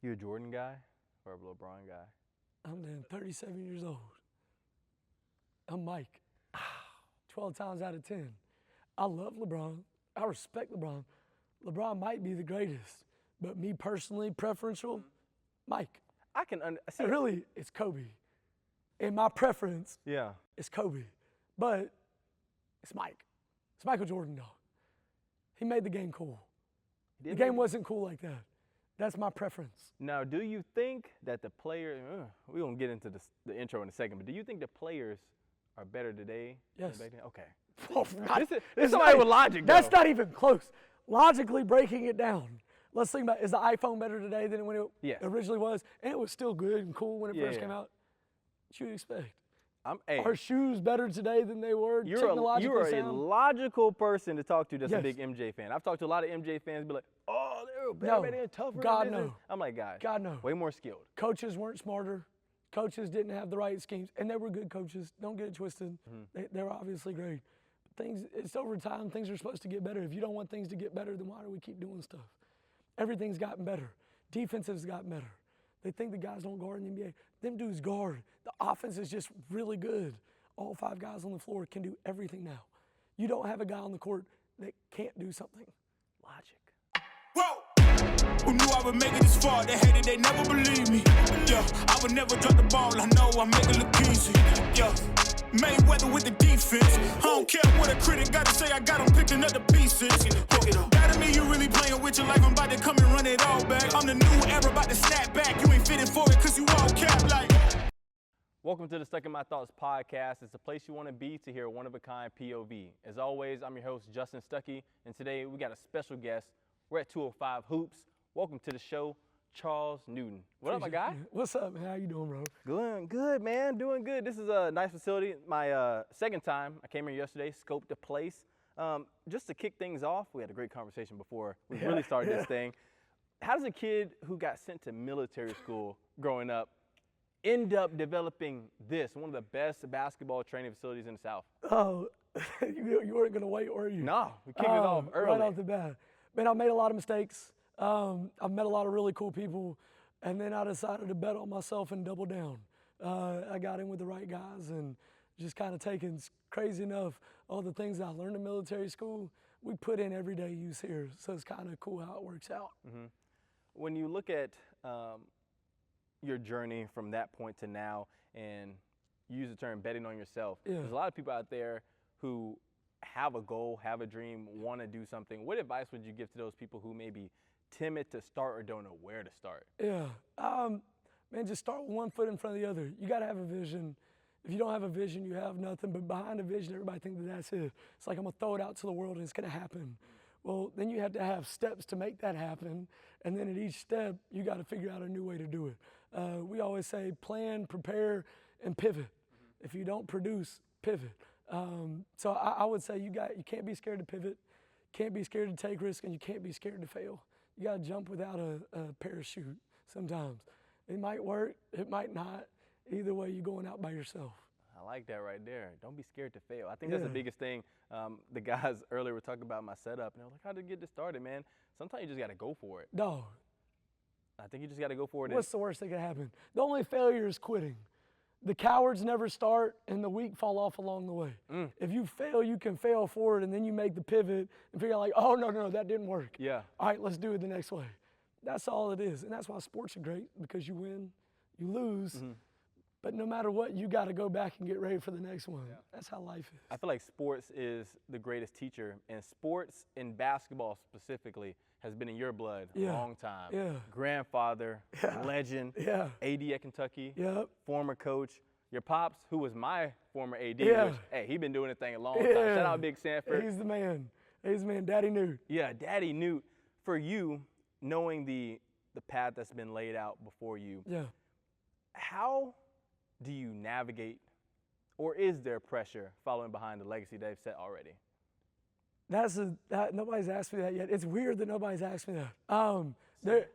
You a Jordan guy or a LeBron guy? I'm then 37 years old. I'm Mike. 12 times out of 10. I love LeBron. I respect LeBron. LeBron might be the greatest, but me personally, preferential, Mike. I can see. Really, it's Kobe. In my preference, Yeah. it's Kobe. But it's Mike. It's Michael Jordan, though. He made the game cool. The game wasn't cool like that. That's my preference. Now, do you think that the players, we're going to get into the intro in a second, but do you think the players are better today Yes. than back then? Okay. Oh, This is somebody with logic, though. That's not even close. Logically breaking it down. Let's think about, is the iPhone better today than when it Yes. originally was? And it was still good and cool when it first Yeah. came out. What you expect? Hey, Are shoes better today than they were technologically you're a sound? logical person to talk to that's a Yes. big MJ fan. I've talked to a lot of MJ fans, be like, oh, they were No. better and tougher. God, and this no. I'm like, guys, God, no. way more skilled. Coaches weren't smarter. Coaches didn't have the right schemes. And they were good coaches. Don't get it twisted. They were obviously great. But it's over time, things are supposed to get better. If you don't want things to get better, then why do we keep doing stuff? Everything's gotten better. Defense has gotten better. They think the guys don't guard in the NBA. Them dudes guard. The offense is just really good. All 5 guys on the floor can do everything now. You don't have a guy on the court that can't do something. Logic. Whoa! Who knew I would make it this far? They hated, they never believed me. Yeah, I would never drop the ball. I know I make it look easy. Yeah, Mayweather with the defense. I don't care what a critic got to say. I got them picking up the pieces. That to me, you really playing with your life. I'm about to come and run it all back. I'm the new era, about to snap back. You ain't fitting for it because you all cap like. Welcome to the Stuck in My Thoughts podcast. It's the place you want to be to hear a one-of-a-kind POV. As always, I'm your host, Justin Stuckey, and today we got a special guest. We're at 205 Hoops. Welcome to the show, Charles Newton. What up, my guy? What's up, man? How you doing, bro? Good, man. Doing good. This is a nice facility. My second time. I came here yesterday, scoped the place. Just to kick things off, we had a great conversation before we really started this thing. How does a kid who got sent to military school growing up end up developing this, one of the best basketball training facilities in the South? Oh, you weren't going to wait, were you? No, we kicked it off early. Right off the bat. Man, I made a lot of mistakes. I've met a lot of really cool people, and then I decided to bet on myself and double down. I got in with the right guys and just kind of taking, crazy enough, all the things I learned in military school, we put in everyday use here. So it's kind of cool how it works out. Mm-hmm. When you look at your journey from that point to now, and you use the term betting on yourself, there's a lot of people out there who have a goal, have a dream, want to do something. What advice would you give to those people who may be timid to start or don't know where to start? Yeah, man, just start with one foot in front of the other. You got to have a vision. If you don't have a vision, you have nothing. But behind a vision, everybody thinks that that's it. It's like, I'm going to throw it out to the world and it's going to happen. Well, then you have to have steps to make that happen. And then at each step, you got to figure out a new way to do it. We always say plan, prepare, and pivot. If you don't produce, pivot. So I would say you can't be scared to pivot, can't be scared to take risks, and you can't be scared to fail. You got to jump without a parachute sometimes. It might work, it might not. Either way, you're going out by yourself. I like that right there. Don't be scared to fail. I think that's the biggest thing. The guys earlier were talking about my setup, and I was like, how to get this started, man? Sometimes you just got to go for it. No. I think you just got to go for it. What's the worst that could happen? The only failure is quitting. The cowards never start, and the weak fall off along the way. If you fail, you can fail forward, and then you make the pivot and figure out like, oh, no, that didn't work. Yeah. All right, let's do it the next way. That's all it is, and that's why sports are great, because you win, you lose, but no matter what, you got to go back and get ready for the next one. Yeah. That's how life is. I feel like sports is the greatest teacher, and sports in basketball specifically has been in your blood a long time. Yeah. Grandfather, legend, AD at Kentucky, former coach. Your pops, who was my former AD, which, hey, he been doing the thing a long time. Shout out Big Samford. He's the man. He's the man, Daddy Newt. Yeah, Daddy Newt. For you, knowing the path that's been laid out before you, how do you navigate, or is there pressure following behind the legacy they've set already? Nobody's asked me that yet. It's weird that nobody's asked me that. I do it.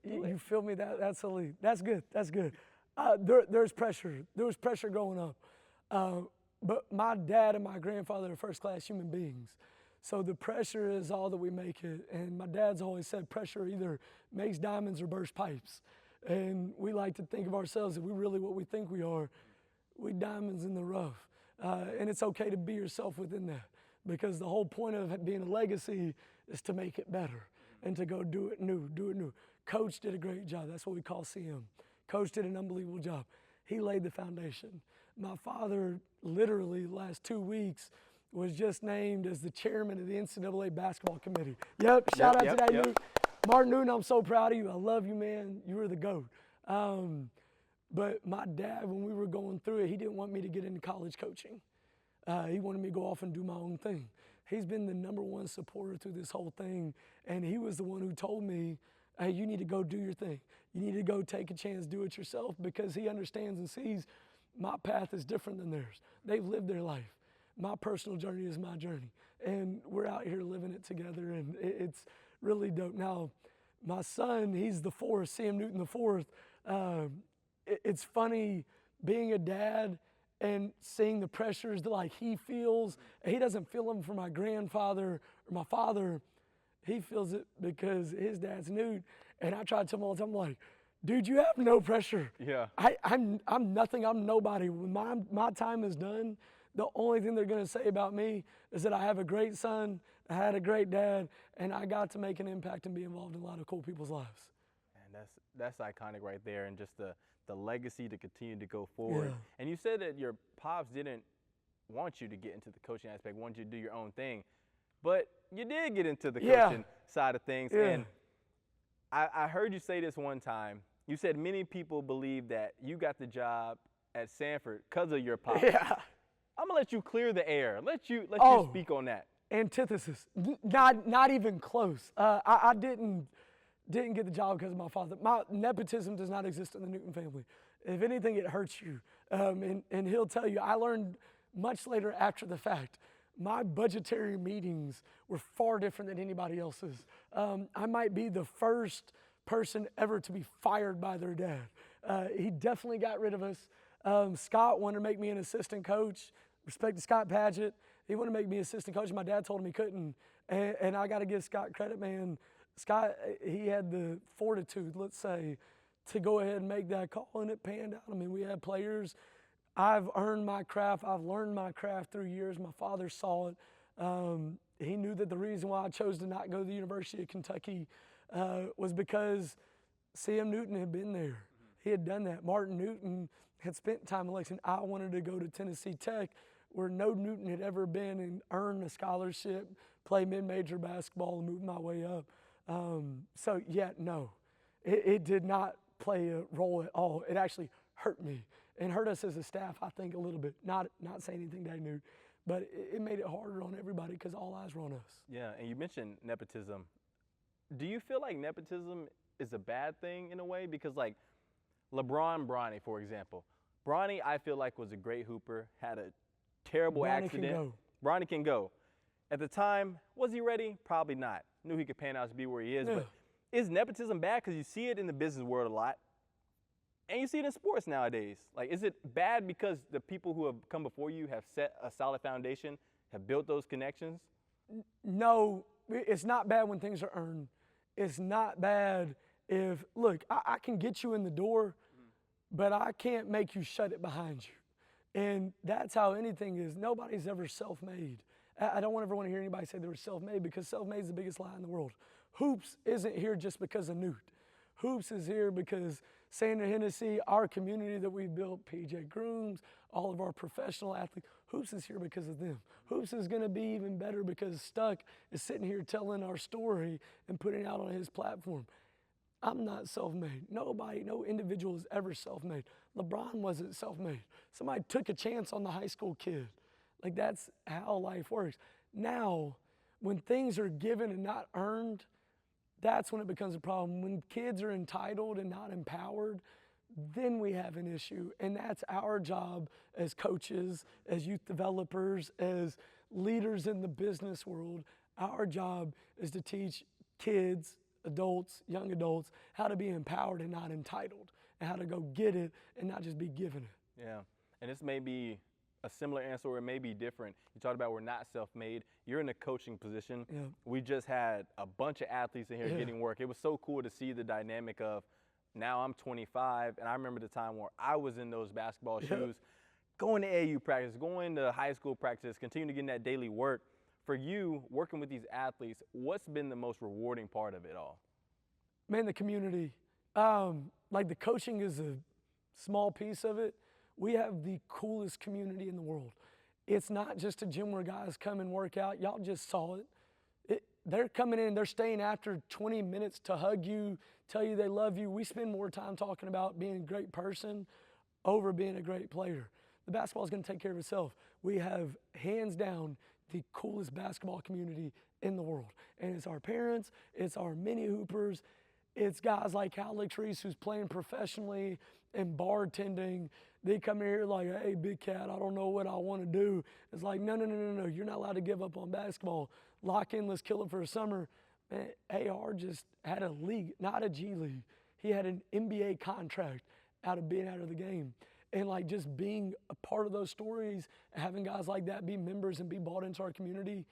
You feel me? That's elite. That's good. That's good. There's pressure. There was pressure growing up. But my dad and my grandfather are first-class human beings. So the pressure is all that we make it. And my dad's always said pressure either makes diamonds or bursts pipes. And we like to think of ourselves, if we're really what we think we are, we diamonds in the rough. And it's okay to be yourself within that, because the whole point of being a legacy is to make it better and to go do it new. Coach did a great job. That's what we call CM. Coach did an unbelievable job. He laid the foundation. My father, literally, last 2 weeks, was just named as the chairman of the NCAA basketball committee. Shout out to that, Newt. Martin Newton, I'm so proud of you. I love you, man. You were the GOAT. But my dad, when we were going through it, he didn't want me to get into college coaching. He wanted me to go off and do my own thing. He's been the #1 supporter through this whole thing, and he was the one who told me, hey, you need to go do your thing. You need to go take a chance, do it yourself, because he understands and sees my path is different than theirs. They've lived their life. My personal journey is my journey, and we're out here living it together, and it's really dope. Now, my son, he's the fourth, Sam Newton the fourth. It's funny being a dad and seeing the pressures that like he feels. He doesn't feel them for my grandfather or my father. He feels it because his dad's Newt. And I try to tell him all the time, I'm like, dude, you have no pressure. Yeah. I'm nothing, I'm nobody. When my time is done, the only thing they're gonna say about me is that I have a great son, I had a great dad, and I got to make an impact and be involved in a lot of cool people's lives. And that's iconic right there, and just the legacy to continue to go forward. Yeah. And you said that your pops didn't want you to get into the coaching aspect, wanted you to do your own thing, but you did get into the coaching side of things. Yeah. And I heard you say this one time. You said many people believe that you got the job at Samford because of your pops. Yeah. I'm gonna let you clear the air. Let you speak on that. Antithesis, not even close. I didn't get the job because of my father. My nepotism does not exist in the Newton family. If anything, it hurts you. And he'll tell you, I learned much later after the fact, my budgetary meetings were far different than anybody else's. I might be the first person ever to be fired by their dad. He definitely got rid of us. Scott wanted to make me an assistant coach. Respect to Scott Padgett. He wanted to make me assistant coach. My dad told him he couldn't. And I got to give Scott credit, man. Scott, he had the fortitude, let's say, to go ahead and make that call, and it panned out. I mean, we had players. I've earned my craft. I've learned my craft through years. My father saw it. He knew that the reason why I chose to not go to the University of Kentucky was because Sam Newton had been there. He had done that. Martin Newton had spent time in Lexington. I wanted to go to Tennessee Tech, where no Newton had ever been, and earn a scholarship, play mid-major basketball, and move my way up. So yeah, no, it did not play a role at all. It actually hurt me and hurt us as a staff, I think, a little bit. Not saying anything that I knew, but it made it harder on everybody because all eyes were on us. Yeah, and you mentioned nepotism. Do you feel like nepotism is a bad thing in a way? Because like Bronny, for example. Bronny, I feel like, was a great hooper, had a terrible accident. Bronny can go. At the time, was he ready? Probably not. Knew he could pan out to be where he is. Yeah. But is nepotism bad? Because you see it in the business world a lot. And you see it in sports nowadays. Like, is it bad because the people who have come before you have set a solid foundation, have built those connections? No, it's not bad when things are earned. It's not bad if, look, I can get you in the door, but I can't make you shut it behind you. And that's how anything is. Nobody's ever self-made. I don't ever want to hear anybody say they were self-made, because self-made is the biggest lie in the world. Hoops isn't here just because of Newt. Hoops is here because Sandra Hennessy, our community that we've built, PJ Grooms, all of our professional athletes, Hoops is here because of them. Hoops is going to be even better because Stuck is sitting here telling our story and putting it out on his platform. I'm not self-made. Nobody, no individual is ever self-made. LeBron wasn't self-made. Somebody took a chance on the high school kid. Like, that's how life works. Now, when things are given and not earned, that's when it becomes a problem. When kids are entitled and not empowered, then we have an issue. And that's our job as coaches, as youth developers, as leaders in the business world. Our job is to teach kids, adults, young adults, how to be empowered and not entitled, and how to go get it and not just be given it. Yeah, and this may be a similar answer, or it may be different. You talked about we're not self-made. You're in a coaching position. Yeah. We just had a bunch of athletes in here getting work. It was so cool to see the dynamic of now I'm 25, and I remember the time where I was in those basketball shoes, going to AAU practice, going to high school practice, continuing to get in that daily work. For you, working with these athletes, what's been the most rewarding part of it all? Man, the community. Like the coaching is a small piece of it. We have the coolest community in the world. It's not just a gym where guys come and work out. Y'all just saw it. They're coming in, they're staying after 20 minutes to hug you, tell you they love you. We spend more time talking about being a great person over being a great player. The basketball is going to take care of itself. We have, hands down, the coolest basketball community in the world. And it's our parents, it's our mini hoopers, it's guys like Alex Reese who's playing professionally and bartending. They come here like, hey, big cat, I don't know what I want to do. It's like, no, you're not allowed to give up on basketball. Lock in, let's kill it for a summer. Man, AR just had a league, not a G League. He had an NBA contract out of being out of the game. And like just being a part of those stories, having guys like that be members and be bought into our community,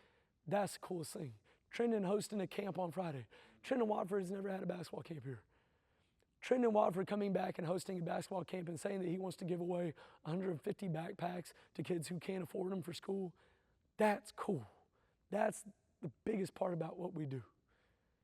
that's the coolest thing. Trendon hosting a camp on Friday. Trendon Watford has never had a basketball camp here. Trendon Watford coming back and hosting a basketball camp and saying that he wants to give away 150 backpacks to kids who can't afford them for school, that's cool. That's the biggest part about what we do.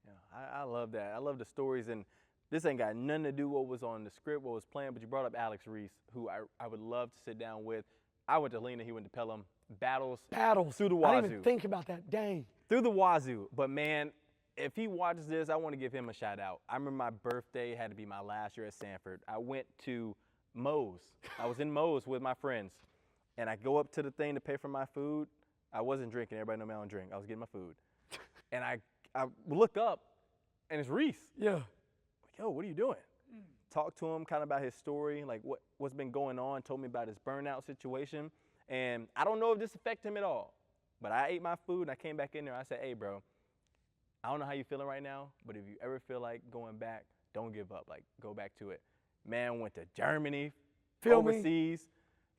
Yeah, I love that. I love the stories, and this ain't got nothing to do with what was on the script, what was planned, but you brought up Alex Reese, who I would love to sit down with. I went to Lena, he went to Pelham. Battles through the wazoo. I didn't even think about that. Dang. Through the wazoo. But, man, if he watches this, I want to give him a shout-out. I remember my birthday had to be my last year at Samford. I went to Moe's. I was in Moe's with my friends, and I go up to the thing to pay for my food. I wasn't drinking. Everybody know me, I don't drink. I was getting my food. And I look up, and it's Reese. Yeah. Like, yo, what are you doing? Talked to him kind of about his story, like what's been going on, told me about his burnout situation. And I don't know if this affected him at all, but I ate my food and I came back in there. I said, hey, bro, I don't know how you're feeling right now, but if you ever feel like going back, don't give up. Like, go back to it. Man went to Germany, overseas,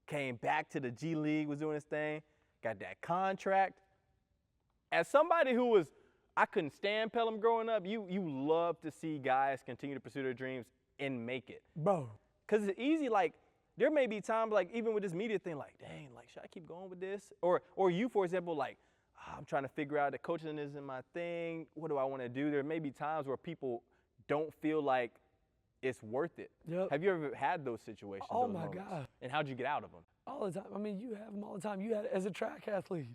came back to the G League, was doing his thing, got that contract. As somebody who was, I couldn't stand Pelham growing up, you love to see guys continue to pursue their dreams and make it. Bro. Because it's easy, like, there may be times, like, even with this media thing, like, dang, like, should I keep going with this? Or you, for example, like, I'm trying to figure out that coaching isn't my thing. What do I want to do? There may be times where people don't feel like it's worth it. Yep. Have you ever had those situations? Oh, those my moments? God. And how'd you get out of them? All the time. I mean, you have them all the time. You had, as a track athlete,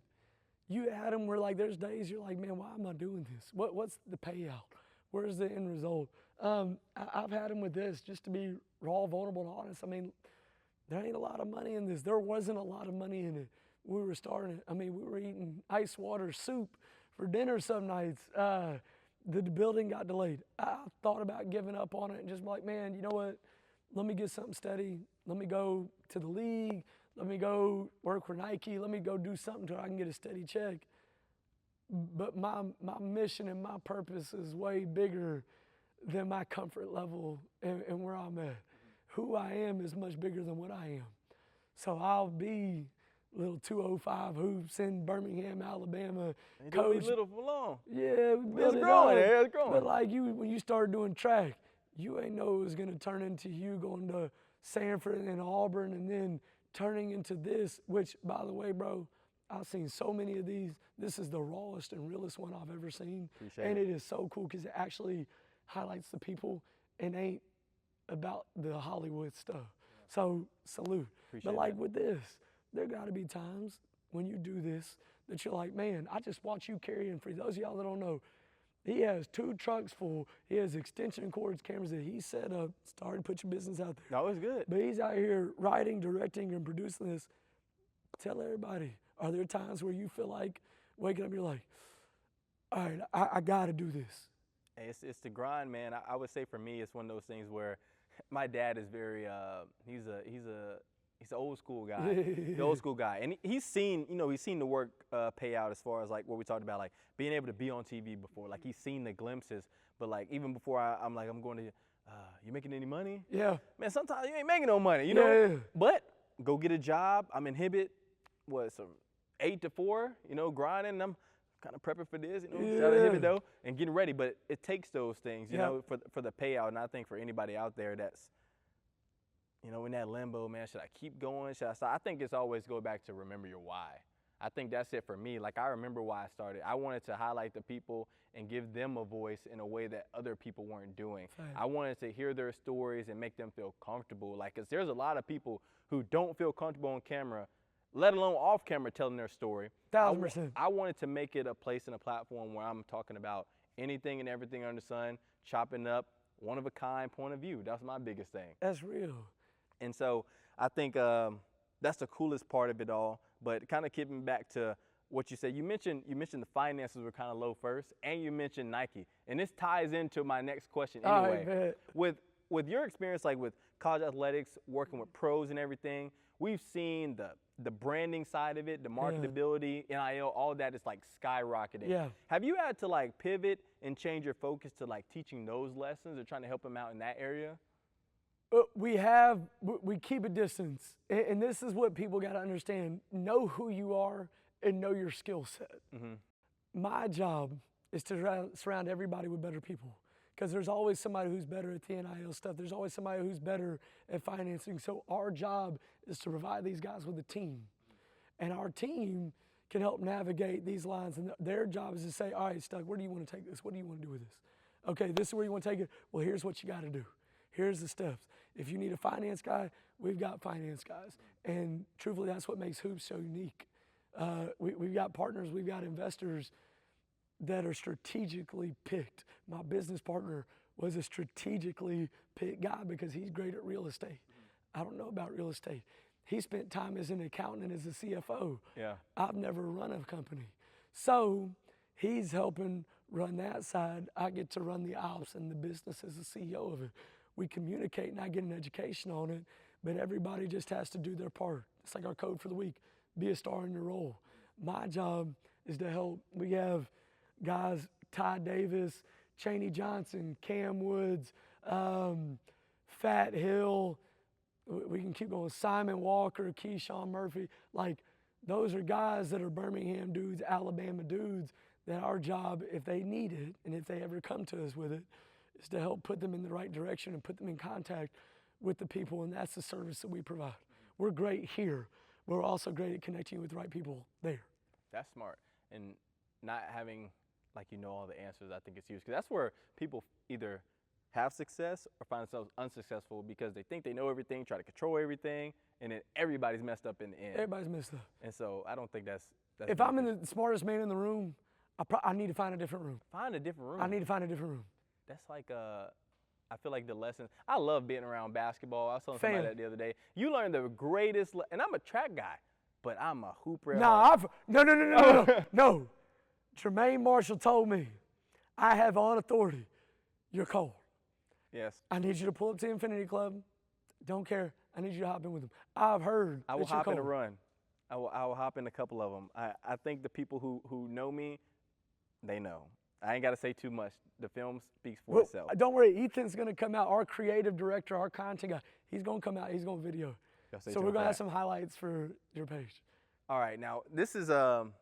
you had them where, like, there's days you're like, man, why am I doing this? What's the payout? Where's the end result? I've had them with this, just to be raw, vulnerable, and honest. I mean, there ain't a lot of money in this. There wasn't a lot of money in it. We were starting it. I mean, we were eating ice water soup for dinner some nights. The building got delayed. I thought about giving up on it and just be like, man, you know what? Let me get something steady. Let me go to the league. Let me go work for Nike. Let me go do something so I can get a steady check. But my mission and my purpose is way bigger than my comfort level and where I'm at. Who I am is much bigger than what I am. So I'll be little 205 hoops in Birmingham, Alabama. Coach. Little for long. Yeah, we built it's growing. It's growing. But like when you started doing track, you ain't know it was gonna turn into you going to Samford and Auburn and then turning into this, which, by the way, bro, I've seen so many of these. This is the rawest and realest one I've ever seen. Appreciate and it. It is so cool because it actually highlights the people and ain't about the Hollywood stuff. Yeah. So salute. Appreciate but like that. with this, there gotta be times when you do this that you're like, man, I just watch you carrying. For those of y'all that don't know, he has 2 trucks full. He has extension cords, cameras that he set up. Started to put your business out there. No, it's good. But he's out here writing, directing, and producing this. Tell everybody, are there times where you feel like waking up, you're like, all right, I gotta do this? It's the grind, man. I would say for me, it's one of those things where my dad is very, he's an old school guy, the old school guy. And he's seen the work pay out as far as like what we talked about, like being able to be on TV before. Like he's seen the glimpses, but like even before I'm going to, you making any money? Yeah. Man, sometimes you ain't making no money, you know? Yeah. But go get a job. I'm in Hibbett, some 8 to 4, grinding. I'm kind of prepping for this, shout out Hibbett though, and getting ready. But it takes those things, you know, for the payout. And I think for anybody out there that's, in that limbo, man, should I keep going? Should I stop? I think it's always go back to remember your why. I think that's it for me. Like, I remember why I started. I wanted to highlight the people and give them a voice in a way that other people weren't doing. Right. I wanted to hear their stories and make them feel comfortable. Like, because there's a lot of people who don't feel comfortable on camera, let alone off camera, telling their story. 1,000%. I wanted to make it a place and a platform where I'm talking about anything and everything under the sun, chopping up one-of-a-kind point of view. That's my biggest thing. That's real. And so I think that's the coolest part of it all. But kind of keeping back to what you said, you mentioned the finances were kind of low first, and you mentioned Nike. And this ties into my next question anyway. With your experience, like with college athletics, working with pros and everything, we've seen the branding side of it, the marketability, NIL, all of that is like skyrocketing. Yeah. Have you had to like pivot and change your focus to like teaching those lessons or trying to help them out in that area? We keep a distance, and this is what people got to understand. Know who you are and know your skill set. Mm-hmm. My job is to surround everybody with better people, because there's always somebody who's better at the NIL stuff. There's always somebody who's better at financing. So our job is to provide these guys with a team, and our team can help navigate these lines. And their job is to say, all right, Stuck, where do you want to take this? What do you want to do with this? Okay, this is where you want to take it. Well, here's what you got to do. Here's the steps. If you need a finance guy, we've got finance guys. And truthfully, that's what makes hoops so unique. We've got partners, we've got investors that are strategically picked. My business partner was a strategically picked guy because he's great at real estate. I don't know about real estate. He spent time as an accountant and as a CFO. Yeah. I've never run a company. So he's helping run that side. I get to run the ops and the business as the CEO of it. We communicate and I get an education on it, but everybody just has to do their part. It's like our code for the week, be a star in your role. My job is to help. We have guys, Ty Davis, Chaney Johnson, Cam Woods, Fat Hill, we can keep going, Simon Walker, Keyshawn Murphy. Like, those are guys that are Birmingham dudes, Alabama dudes, that our job, if they need it, and if they ever come to us with it, is to help put them in the right direction and put them in contact with the people, and that's the service that we provide. We're great here, but we're also great at connecting with the right people there. That's smart. And not having, all the answers, I think it's huge. Because that's where people either have success or find themselves unsuccessful because they think they know everything, try to control everything, and then everybody's messed up in the end. Everybody's messed up. And so I don't think that's if I'm the smartest man in the room, I need to find a different room. Find a different room? I need to find a different room. That's like I feel like the lesson. I love being around basketball. I was telling somebody that the other day. You learn the greatest, and I'm a track guy, but I'm a hooper. No. Jermaine Marshall told me, I have on authority. You're cold. Yes. I need you to pull up to Infinity Club. Don't care. I need you to hop in with them. I've heard. I will hop in a run. I will hop in a couple of them. I think the people who know me, they know. I ain't got to say too much. The film speaks for itself. Don't worry. Ethan's going to come out. Our creative director, our content guy, he's going to come out. He's going to video. So we're going to have some highlights for your page. All right. Now, this is Don't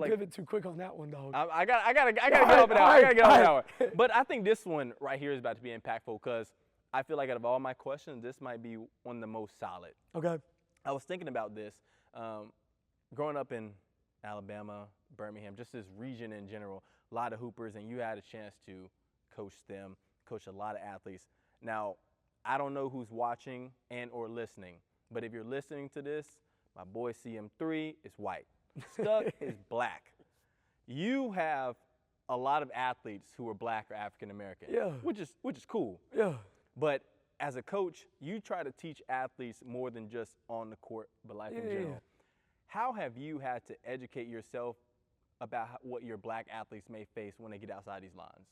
pivot too quick on that one, dog. I gotta get off an hour. I gotta get off an hour. But I think this one right here is about to be impactful because I feel like out of all my questions, this might be one of the most solid. Okay. I was thinking about this. Growing up in Alabama, Birmingham, just this region in general, a lot of hoopers, and you had a chance to coach them, coach a lot of athletes. Now, I don't know who's watching and or listening, but if you're listening to this, my boy CM3 is white. Stuck is black. You have a lot of athletes who are black or African American, which is cool. Yeah. But as a coach, you try to teach athletes more than just on the court, but life in general. How have you had to educate yourself about what your black athletes may face when they get outside these lines?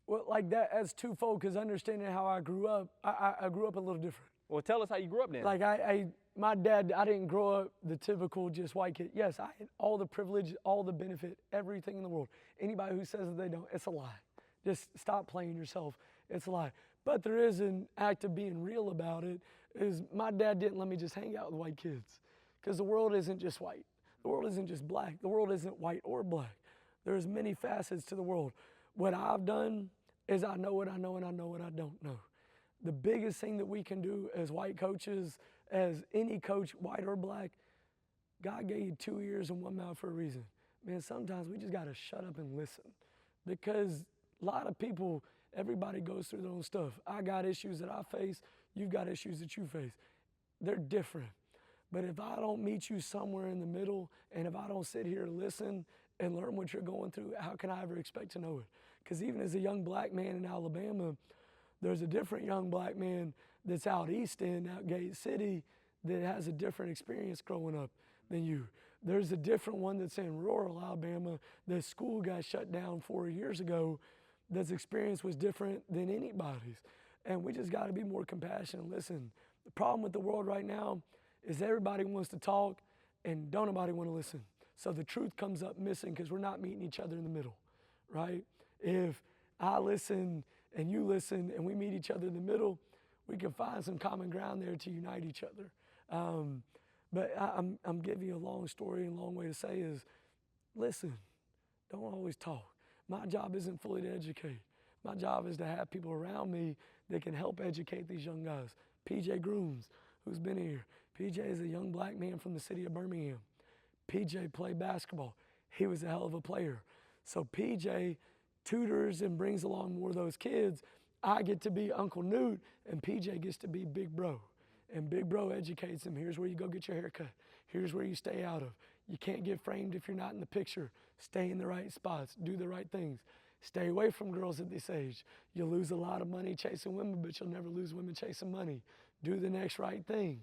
Well, like that as twofold, because understanding how I grew up, I grew up a little different. Well, tell us how you grew up then. Like my dad, I didn't grow up the typical just white kid. Yes, I had all the privilege, all the benefit, everything in the world. Anybody who says that they don't, it's a lie. Just stop playing yourself. It's a lie. But there is an act of being real about it. is my dad didn't let me just hang out with white kids, because the world isn't just white. The world isn't just black. The world isn't white or black. There's many facets to the world. What I've done is I know what I know and I know what I don't know. The biggest thing that we can do as white coaches, as any coach, white or black, God gave you 2 ears and 1 mouth for a reason. Man, sometimes we just got to shut up and listen, because a lot of people, everybody goes through their own stuff. I got issues that I face. You've got issues that you face. They're different. But if I don't meet you somewhere in the middle, and if I don't sit here and listen and learn what you're going through, how can I ever expect to know it? Because even as a young black man in Alabama, there's a different young black man that's out east in Gate City that has a different experience growing up than you. There's a different one that's in rural Alabama. The school got shut down 4 years ago. That's experience was different than anybody's. And we just got to be more compassionate and listen. The problem with the world right now is everybody wants to talk and don't nobody want to listen. So the truth comes up missing because we're not meeting each other in the middle, right? If I listen and you listen and we meet each other in the middle, we can find some common ground there to unite each other. But I'm giving you a long story and a long way to say is, listen, don't always talk. My job isn't fully to educate. My job is to have people around me that can help educate these young guys. PJ Grooms, who's been here. PJ is a young black man from the city of Birmingham. PJ played basketball. He was a hell of a player. So PJ tutors and brings along more of those kids. I get to be Uncle Newt, and PJ gets to be Big Bro. And Big Bro educates him. Here's where you go get your haircut. Here's where you stay out of. You can't get framed if you're not in the picture. Stay in the right spots. Do the right things. Stay away from girls at this age. You'll lose a lot of money chasing women, but you'll never lose women chasing money. Do the next right thing.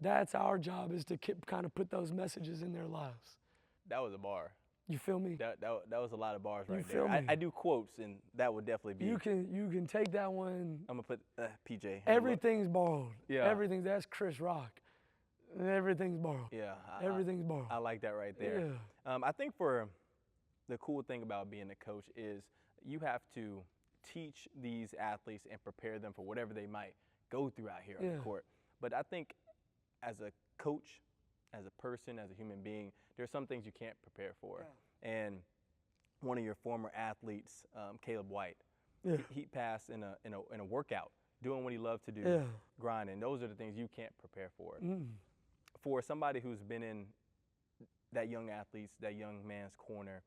That's our job, is to kind of put those messages in their lives. That was a bar. You feel me? That was a lot of bars right there. I do quotes, and that would definitely be. You can take that one. I'm gonna put PJ. Everything's borrowed. Yeah. That's Chris Rock. Everything's borrowed. Yeah. Everything's borrowed. I like that right there. Yeah. I think for the cool thing about being a coach is you have to teach these athletes and prepare them for whatever they might go through out here on the court. But I think as a coach, as a person, as a human being, there's some things you can't prepare for. Yeah. And one of your former athletes, Caleb White, he passed in a workout, doing what he loved to do, grinding. Those are the things you can't prepare for. For somebody who's been in that young athlete's, that young man's corner,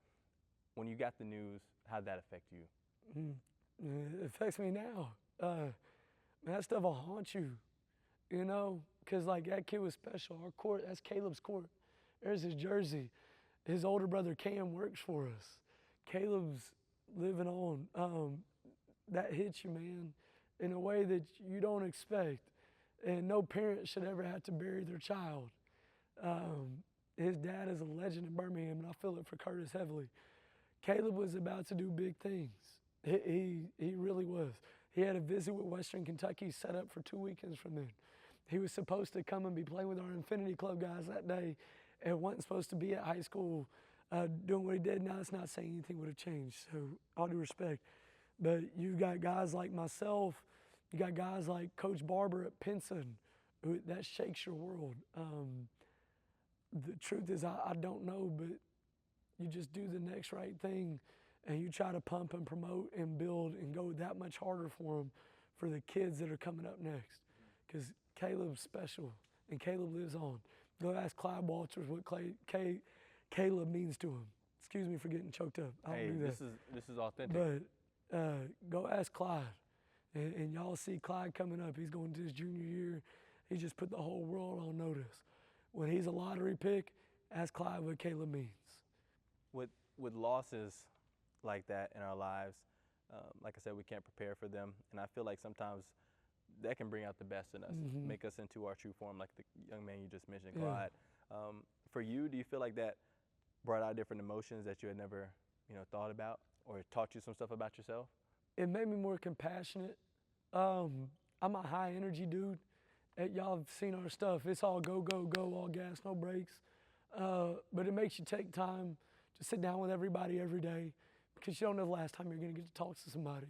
when you got the news, how'd that affect you? It affects me now. Man, that stuff will haunt you, you know? Because, like, that kid was special. Our court, that's Caleb's court. There's his jersey. His older brother, Cam, works for us. Caleb's living on. That hits you, man, in a way that you don't expect. And no parent should ever have to bury their child. His dad is a legend in Birmingham, and I feel it for Curtis heavily. Caleb was about to do big things. He really was. He had a visit with Western Kentucky set up for 2 weekends from then. He was supposed to come and be playing with our Infinity Club guys that day, and wasn't supposed to be at high school doing what he did. Now, it's not saying anything would have changed, so all due respect. But you got guys like myself, you got guys like Coach Barber at Pinson, that shakes your world. The truth is, I don't know, but you just do the next right thing, and you try to pump and promote and build and go that much harder for them, for the kids that are coming up next. Because Caleb's special, and Caleb lives on. Go ask Clyde Walters what Caleb means to him. Excuse me for getting choked up. I don't do that. This is authentic. But go ask Clyde, and y'all see Clyde coming up. He's going to his junior year. He just put the whole world on notice. When he's a lottery pick, ask Clyde what Caleb means. With losses like that in our lives, like I said, we can't prepare for them, and I feel like sometimes that can bring out the best in us, make us into our true form, like the young man you just mentioned, Clyde. For you, do you feel like that brought out different emotions that you had never, thought about, or taught you some stuff about yourself? It made me more compassionate. I'm a high energy dude. Y'all have seen our stuff. It's all go, go, go, all gas, no brakes. But it makes you take time to sit down with everybody every day, because you don't know the last time you're gonna get to talk to somebody.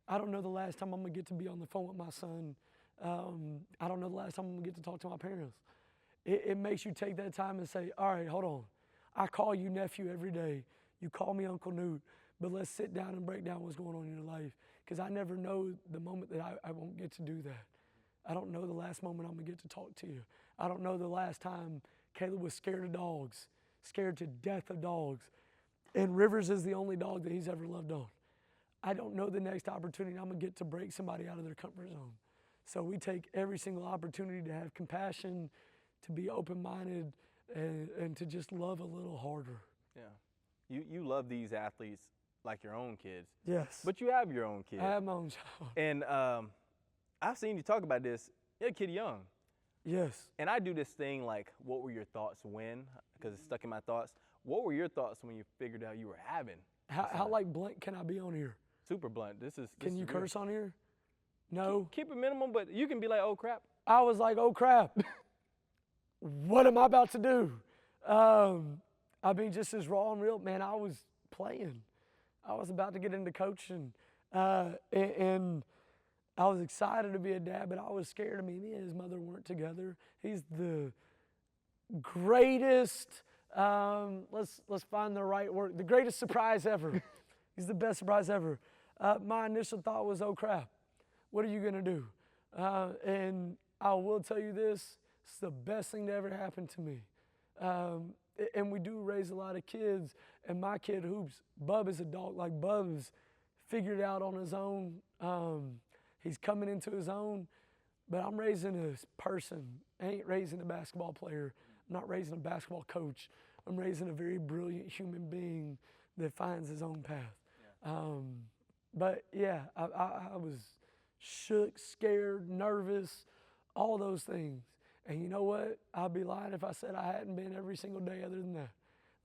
I don't know the last time I'm gonna get to be on the phone with my son. I don't know the last time I'm gonna get to talk to my parents. It makes you take that time and say, all right, hold on. I call you nephew every day. You call me Uncle Newt, but let's sit down and break down what's going on in your life. Because I never know the moment that I won't get to do that. I don't know the last moment I'm gonna get to talk to you. I don't know the last time Caleb was scared of dogs, scared to death of dogs. And Rivers is the only dog that he's ever loved on. I don't know the next opportunity I'm gonna get to break somebody out of their comfort zone. So we take every single opportunity to have compassion, to be open-minded, and to just love a little harder. Yeah. You love these athletes like your own kids. Yes. But you have your own kids. I have my own child. And I've seen you talk about this. You're a kid young. Yes. And I do this thing like, what were your thoughts when? Because it's stuck in my thoughts. What were your thoughts when you figured out you were having? How like blunt can I be on here? Super blunt. This Can you is real. curse on here? No. Keep it minimum, but you can be like, oh crap. I was like, oh crap. What am I about to do? I mean, just as raw and real, man, I was playing. I was about to get into coaching. And I was excited to be a dad, but I was scared. I mean, me and his mother weren't together. He's the greatest, let's find the right word, the greatest surprise ever. He's the best surprise ever. My initial thought was, oh crap, what are you gonna do? And I will tell you this, it's the best thing to ever happen to me. And we do raise a lot of kids, and my kid Hoops, Bub is a dog. Like Bub's figured it out on his own. He's coming into his own, but I'm raising a person. I ain't raising a basketball player. I'm not raising a basketball coach. I'm raising a very brilliant human being that finds his own path. Yeah. But yeah, I was shook, scared, nervous, all those things. And you know what? I'd be lying if I said I hadn't been every single day other than that.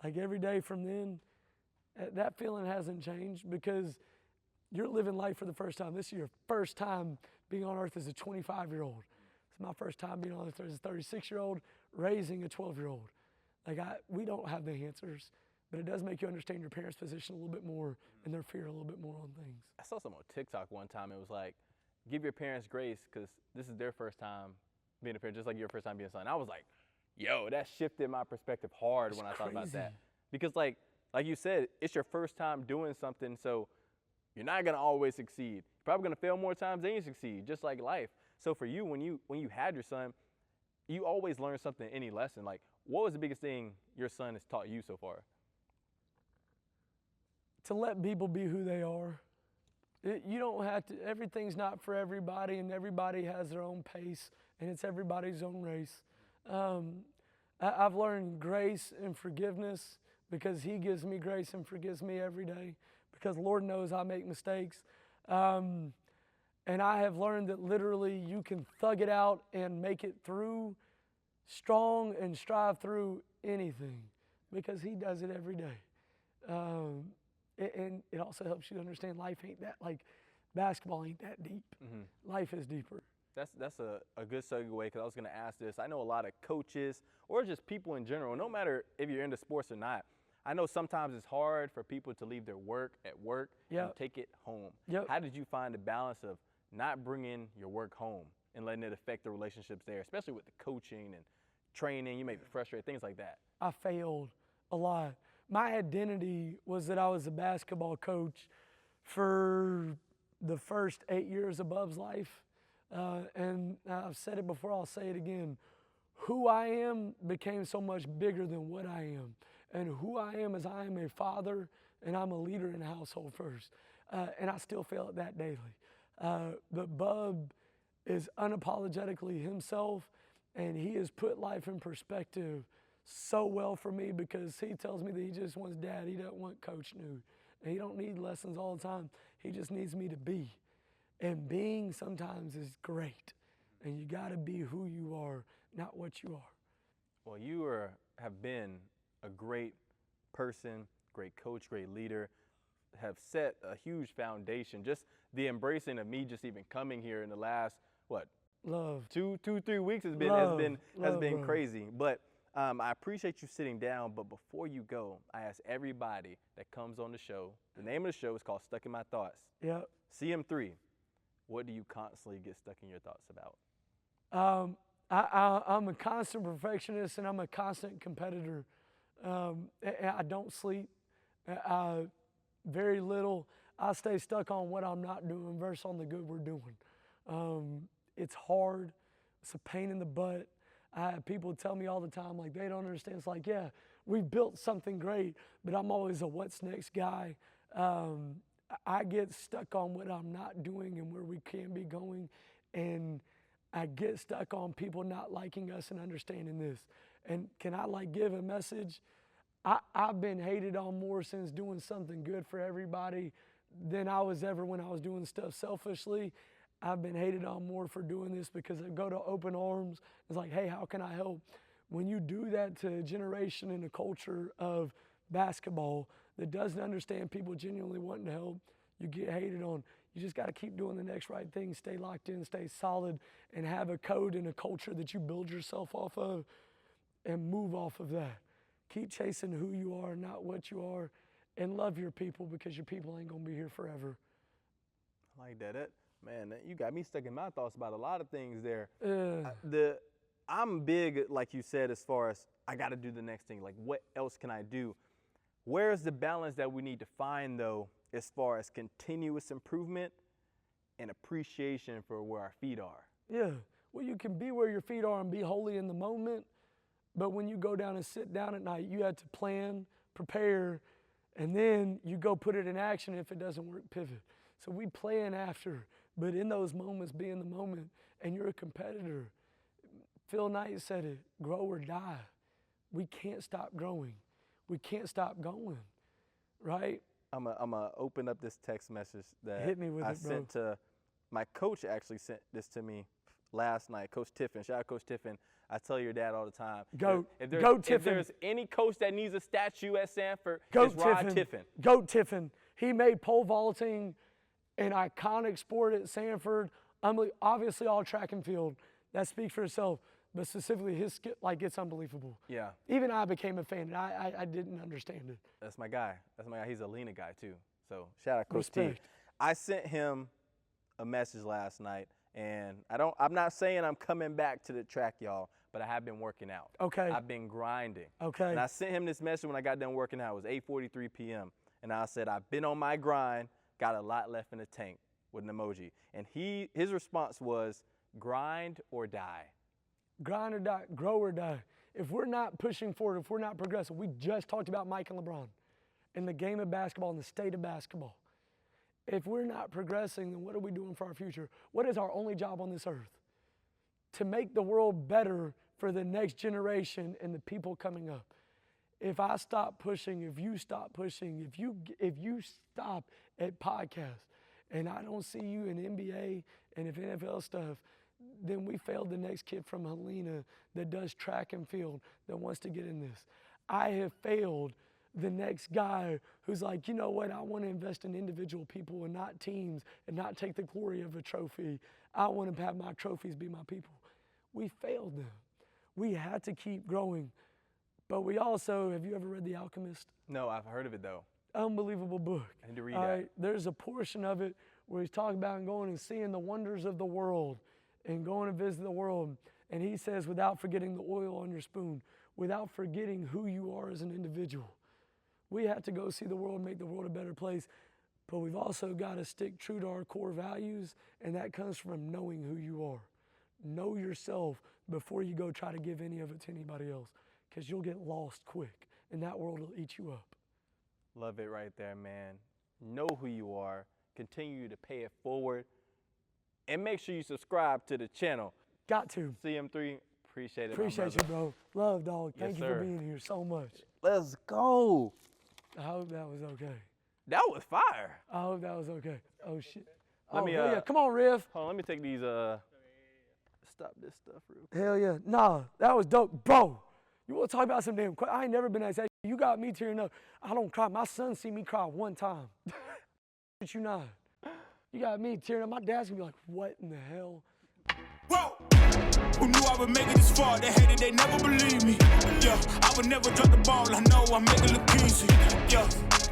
Like every day from then, that feeling hasn't changed because you're living life for the first time. This is your first time being on earth as a 25-year-old. It's my first time being on earth as a 36-year-old raising a 12-year-old. Like we don't have the answers, but it does make you understand your parents' position a little bit more and their fear a little bit more on things. I saw something on TikTok one time. It was like, give your parents grace because this is their first time being a parent, just like your first time being a son. I was like, yo, that shifted my perspective hard when I thought about that. Because like you said, it's your first time doing something, so you're not gonna always succeed. You're probably gonna fail more times than you succeed, just like life. So for you, when you had your son, you always learn something, any lesson. Like, what was the biggest thing your son has taught you so far? To let people be who they are. You don't have to, everything's not for everybody, and everybody has their own pace, and it's everybody's own race. I've learned grace and forgiveness because he gives me grace and forgives me every day, because Lord knows I make mistakes. And I have learned that literally you can thug it out and make it through strong and strive through anything because he does it every day. And it also helps you understand life ain't that, like basketball ain't that deep. Mm-hmm. Life is deeper. That's a good segue because I was going to ask this. I know a lot of coaches or just people in general, no matter if you're into sports or not, I know sometimes it's hard for people to leave their work at work and take it home. Yep. How did you find the balance of not bringing your work home and letting it affect the relationships there, especially with the coaching and training? You may be frustrated, things like that. I failed a lot. My identity was that I was a basketball coach for the first 8 years of Bub's life. And I've said it before, I'll say it again. Who I am became so much bigger than what I am. And who I am is I am a father and I'm a leader in the household first. And I still fail at that daily. But Bub is unapologetically himself, and he has put life in perspective so well for me because he tells me that he just wants dad. He doesn't want Coach New. And he don't need lessons all the time. He just needs me to be. And being sometimes is great. And you got to be who you are, not what you are. Well, you have been a great person, great coach, great leader, have set a huge foundation. Just the embracing of me just even coming here in the last, Love. 2-3 weeks has been crazy. But I appreciate you sitting down, but before you go, I ask everybody that comes on the show, the name of the show is called Stuck in My Thoughts. Yep. CM3, what do you constantly get stuck in your thoughts about? I'm a constant perfectionist and I'm a constant competitor. I don't sleep. Very little. I stay stuck on what I'm not doing versus on the good we're doing. It's hard. It's a pain in the butt. I have people tell me all the time, like, they don't understand. It's like, yeah, we've built something great, but I'm always a what's next guy. I get stuck on what I'm not doing and where we can be going, and I get stuck on people not liking us and understanding this. And can I give a message? I've been hated on more since doing something good for everybody than I was ever when I was doing stuff selfishly. I've been hated on more for doing this because I go to open arms. It's like, hey, how can I help? When you do that to a generation and a culture of basketball that doesn't understand people genuinely wanting to help, you get hated on. You just got to keep doing the next right thing, stay locked in, stay solid, and have a code and a culture that you build yourself off of and move off of that. Keep chasing who you are, not what you are, and love your people because your people ain't going to be here forever. I like that. Man, you got me stuck in my thoughts about a lot of things there. I'm big, like you said, as far as I got to do the next thing. Like, what else can I do? Where's the balance that we need to find, though, as far as continuous improvement and appreciation for where our feet are? Yeah. Well, you can be where your feet are and be holy in the moment, but when you go down and sit down at night, you have to plan, prepare, and then you go put it in action. If it doesn't work, pivot. So we plan after, but in those moments, be in the moment, and you're a competitor. Phil Knight said it, grow or die. We can't stop growing. We can't stop going, right? I'm gonna open up this text message that Hit me with I it, bro. sent to my coach. Actually sent this to me last night, Coach Tiffin. Shout out Coach Tiffin. I tell your dad all the time. Go If Tiffin. there's any coach that needs a statue at Samford, Go it's Rod Tiffin. Tiffin. Go Tiffin. He made pole vaulting an iconic sport at Samford. Obviously, all track and field. That speaks for itself. But specifically, his skill, it's unbelievable. Yeah. Even I became a fan, and I didn't understand it. That's my guy. He's a Lena guy, too. So, shout out Coach T. Respect. I sent him a message last night, and I'm not saying I'm coming back to the track, y'all, but I have been working out. Okay. I've been grinding. Okay. And I sent him this message when I got done working out. It was 8:43 p.m. And I said, I've been on my grind, got a lot left in the tank, with an emoji. And his response was, grind or die. Grind or die, grow or die. If we're not pushing forward, if we're not progressing, we just talked about Mike and LeBron and the game of basketball and the state of basketball. If we're not progressing, then what are we doing for our future? What is our only job on this earth? To make the world better for the next generation and the people coming up. If I stop pushing, if you stop pushing, if you stop at podcasts, and I don't see you in NBA and if NFL stuff, then we failed the next kid from Helena that does track and field that wants to get in this. I have failed the next guy who's like, you know what, I want to invest in individual people and not teams and not take the glory of a trophy. I want to have my trophies be my people. We failed them. We had to keep growing. But we also, have you ever read The Alchemist? No, I've heard of it, though. Unbelievable book. I need to read that. There's a portion of it where he's talking about going and seeing the wonders of the world and going to visit the world. And he says, without forgetting the oil on your spoon, without forgetting who you are as an individual. We have to go see the world, make the world a better place. But we've also got to stick true to our core values, and that comes from knowing who you are. Know yourself before you go try to give any of it to anybody else, because you'll get lost quick, and that world will eat you up. Love it right there, man. Know who you are. Continue to pay it forward. And make sure you subscribe to the channel. Got to. CM3, appreciate it. Appreciate you, bro. Love, dog. Thank you for sir. being here so much. Let's go. I hope that was okay. That was fire. I hope that was okay. Oh, shit. Let me, yeah. Come on, Riff. Hold on, let me take these, stop this stuff real quick. Hell yeah. Nah, that was dope. Bro, you want to talk about some damn, I ain't never been nice. You got me tearing up. I don't cry. My son see me cry one time. But you not. You got me tearing up. My dad's gonna be like, what in the hell? Whoa! Who knew I would make it this far? They hated, they never believe me. Yeah, I would never drop the ball. I know I make it look easy. Yeah.